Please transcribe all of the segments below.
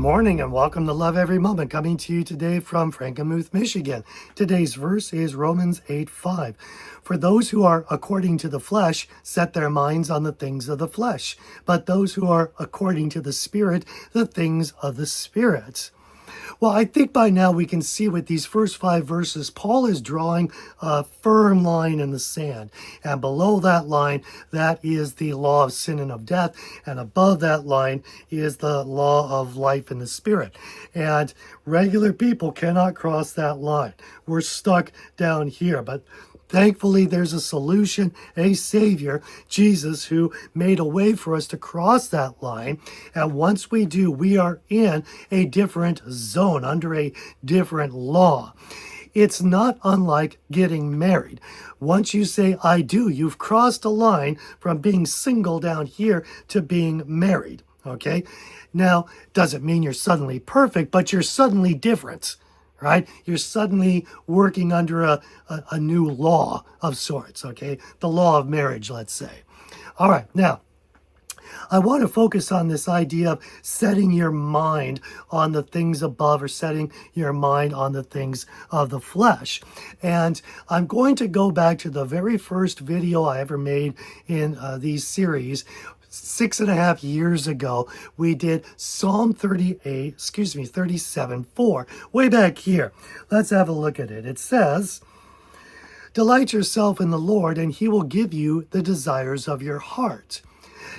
morning and welcome to Love Every Moment, coming to you today from Frankenmuth, Michigan. Today's verse is Romans 8:5. For those who are according to the flesh set their minds on the things of the flesh, but those who are according to the Spirit, the things of the Spirit. Well, I think by now we can see with these first 5 verses, Paul is drawing a firm line in the sand. And below that line, that is the law of sin and of death. And above that line is the law of life in the Spirit. And regular people cannot cross that line. We're stuck down here. But thankfully, there's a solution, a Savior, Jesus, who made a way for us to cross that line. And once we do, we are in a different zone, under a different law. It's not unlike getting married. Once you say, I do, you've crossed a line from being single down here to being married. Okay? Now, doesn't mean you're suddenly perfect, but you're suddenly different. Right? You're suddenly working under a new law of sorts, okay? The law of marriage, let's say. All right, now, I want to focus on this idea of setting your mind on the things above or setting your mind on the things of the flesh. And I'm going to go back to the very first video I ever made in these series. 6.5 years ago, we did Psalm 37:4, way back here. Let's have a look at it. It says, delight yourself in the Lord, and he will give you the desires of your heart.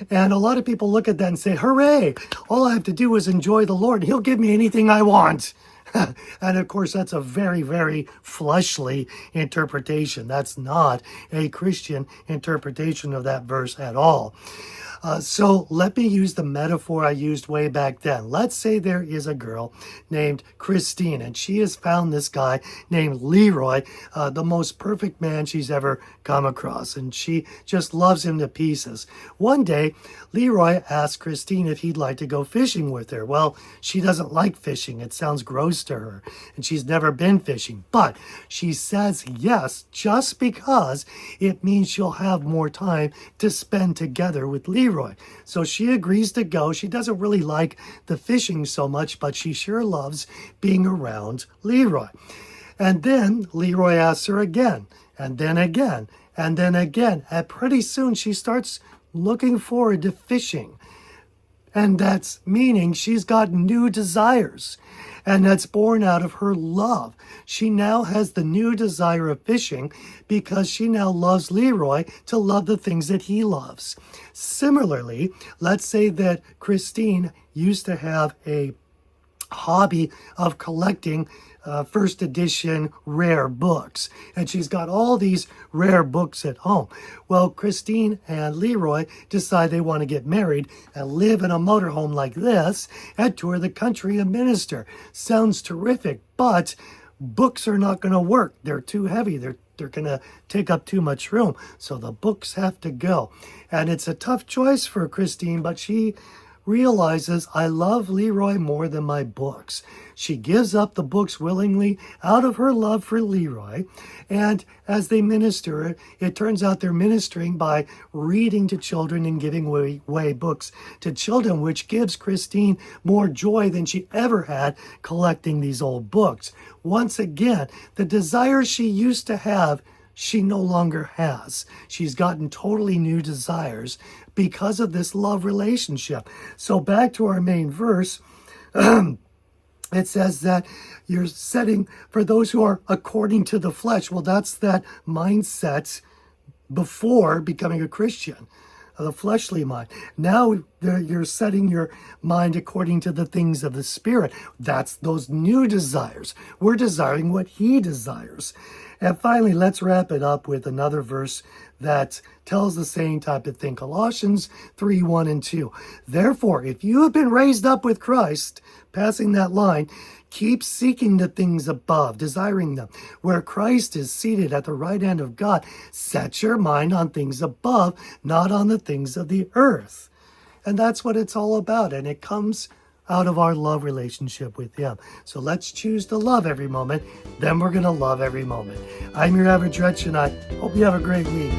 And a lot of people look at that and say, hooray, all I have to do is enjoy the Lord. He'll give me anything I want. And of course, that's a very, very fleshly interpretation. That's not a Christian interpretation of that verse at all. So let me use the metaphor I used way back then. Let's say there is a girl named Christine, and she has found this guy named Leroy, the most perfect man she's ever come across, and she just loves him to pieces. One day, Leroy asked Christine if he'd like to go fishing with her. Well, she doesn't like fishing. It sounds gross to her, and she's never been fishing. But she says yes just because it means she'll have more time to spend together with Leroy. So she agrees to go. She doesn't really like the fishing so much, but she sure loves being around Leroy. And then Leroy asks her again, and then again, and then again. And pretty soon she starts looking forward to fishing. And that's meaning she's got new desires. And that's born out of her love. She now has the new desire of fishing because she now loves Leroy to love the things that he loves. Similarly, let's say that Christine used to have a hobby of collecting first edition rare books, and she's got all these rare books at home. Well, Christine and Leroy decide they want to get married and live in a motorhome like this and tour the country and minister. Sounds terrific, but books are not going to work. They're too heavy. They're going to take up too much room, so the books have to go. And it's a tough choice for Christine, but she realizes, I love Leroy more than my books. She gives up the books willingly out of her love for Leroy. And as they minister, it turns out they're ministering by reading to children and giving away books to children, which gives Christine more joy than she ever had collecting these old books. Once again, the desires she used to have, she no longer has. She's gotten totally new desires because of this love relationship. So back to our main verse, it says that you're setting for those who are according to the flesh. Well, that's that mindset before becoming a Christian, the fleshly mind. Now you're setting your mind according to the things of the Spirit. That's those new desires. We're desiring what he desires. And finally, let's wrap it up with another verse that tells the same type of thing. Colossians 3:1-2. Therefore, if you have been raised up with Christ, passing that line, keep seeking the things above, desiring them, where Christ is seated at the right hand of God. Set your mind on things above, not on the things of the earth. And that's what it's all about. And it comes out of our love relationship with him. So let's choose to love every moment. Then we're going to love every moment. I'm your average wretch, and I hope you have a great week.